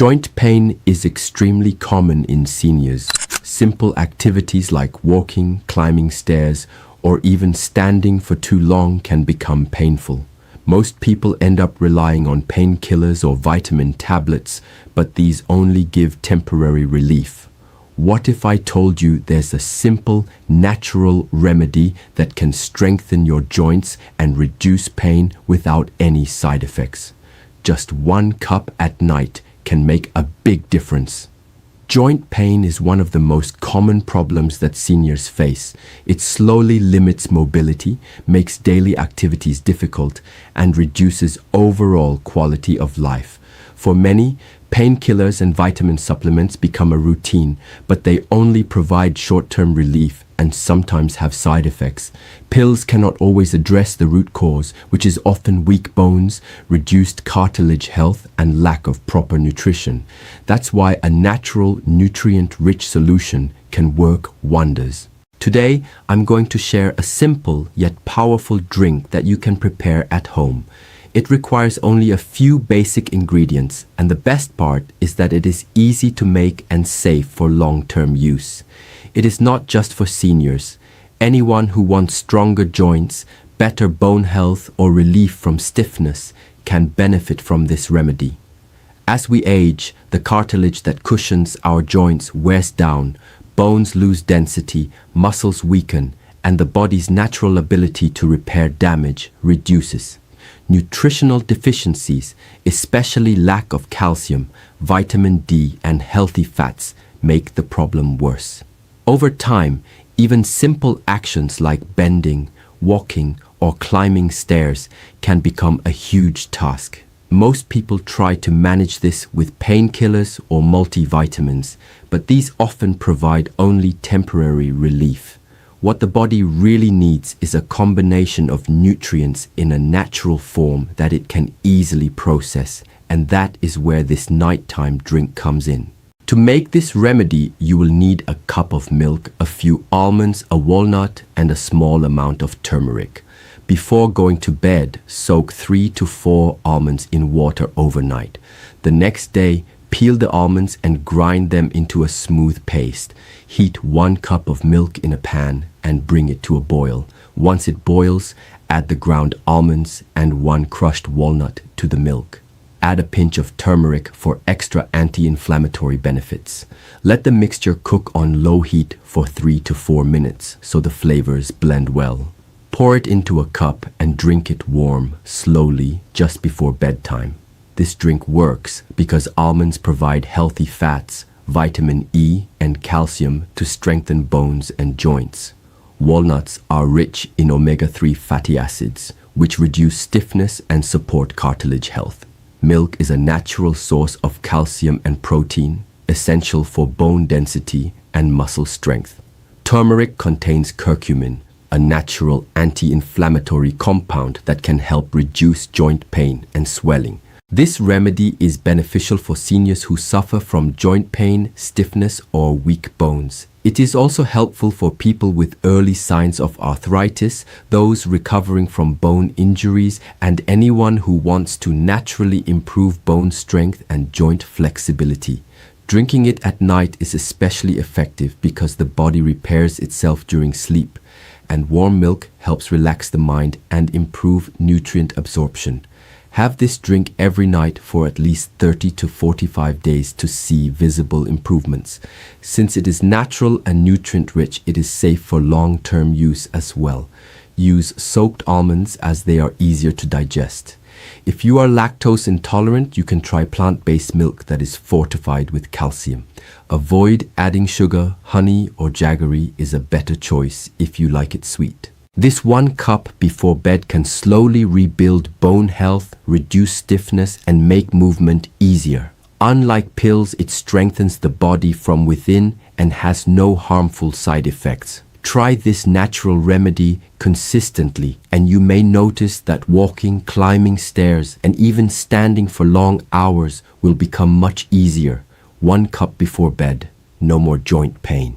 Joint pain is extremely common in seniors. Simple activities like walking, climbing stairs, or even standing for too long can become painful. Most people end up relying on painkillers or vitamin tablets, but these only give temporary relief. What if I told you there's a simple, natural remedy that can strengthen your joints and reduce pain without any side effects? Just 1 cup at night can make a big difference. Joint pain is one of the most common problems that seniors face. It slowly limits mobility, makes daily activities difficult, and reduces overall quality of life. For many, painkillers and vitamin supplements become a routine, but they only provide short-term relief and sometimes have side effects. Pills cannot always address the root cause, which is often weak bones, reduced cartilage health, and lack of proper nutrition. That's why a natural, nutrient-rich solution can work wonders. Today, I'm going to share a simple yet powerful drink that you can prepare at home. It requires only a few basic ingredients, and the best part is that it is easy to make and safe for long-term use. It is not just for seniors. Anyone who wants stronger joints, better bone health, or relief from stiffness can benefit from this remedy. As we age, the cartilage that cushions our joints wears down, bones lose density, muscles weaken, and the body's natural ability to repair damage reduces. Nutritional deficiencies, especially lack of calcium, vitamin D, and healthy fats, make the problem worse. Over time, even simple actions like bending, walking, or climbing stairs can become a huge task. Most people try to manage this with painkillers or multivitamins, but these often provide only temporary relief. What the body really needs is a combination of nutrients in a natural form that it can easily process, and that is where this nighttime drink comes in. To make this remedy, you will need a cup of milk, a few almonds, a walnut, and a small amount of turmeric. Before going to bed, soak 3 to 4 almonds in water overnight. The next day, peel the almonds and grind them into a smooth paste. Heat 1 cup of milk in a pan and bring it to a boil. Once it boils, add the ground almonds and 1 crushed walnut to the milk. Add a pinch of turmeric for extra anti-inflammatory benefits. Let the mixture cook on low heat for 3 to 4 minutes so the flavors blend well. Pour it into a cup and drink it warm, slowly, just before bedtime. This drink works because almonds provide healthy fats, vitamin E, and calcium to strengthen bones and joints. Walnuts are rich in omega-3 fatty acids, which reduce stiffness and support cartilage health. Milk is a natural source of calcium and protein, essential for bone density and muscle strength. Turmeric contains curcumin, a natural anti-inflammatory compound that can help reduce joint pain and swelling. This remedy is beneficial for seniors who suffer from joint pain, stiffness, or weak bones. It is also helpful for people with early signs of arthritis, those recovering from bone injuries, and anyone who wants to naturally improve bone strength and joint flexibility. Drinking it at night is especially effective because the body repairs itself during sleep, and warm milk helps relax the mind and improve nutrient absorption. Have this drink every night for at least 30 to 45 days to see visible improvements. Since it is natural and nutrient-rich, it is safe for long-term use as well. Use soaked almonds as they are easier to digest. If you are lactose intolerant, you can try plant-based milk that is fortified with calcium. Avoid adding sugar, honey, or jaggery is a better choice if you like it sweet. This 1 cup before bed can slowly rebuild bone health, reduce stiffness, and make movement easier. Unlike pills, it strengthens the body from within and has no harmful side effects. Try this natural remedy consistently, and you may notice that walking, climbing stairs, and even standing for long hours will become much easier. 1 cup before bed, no more joint pain.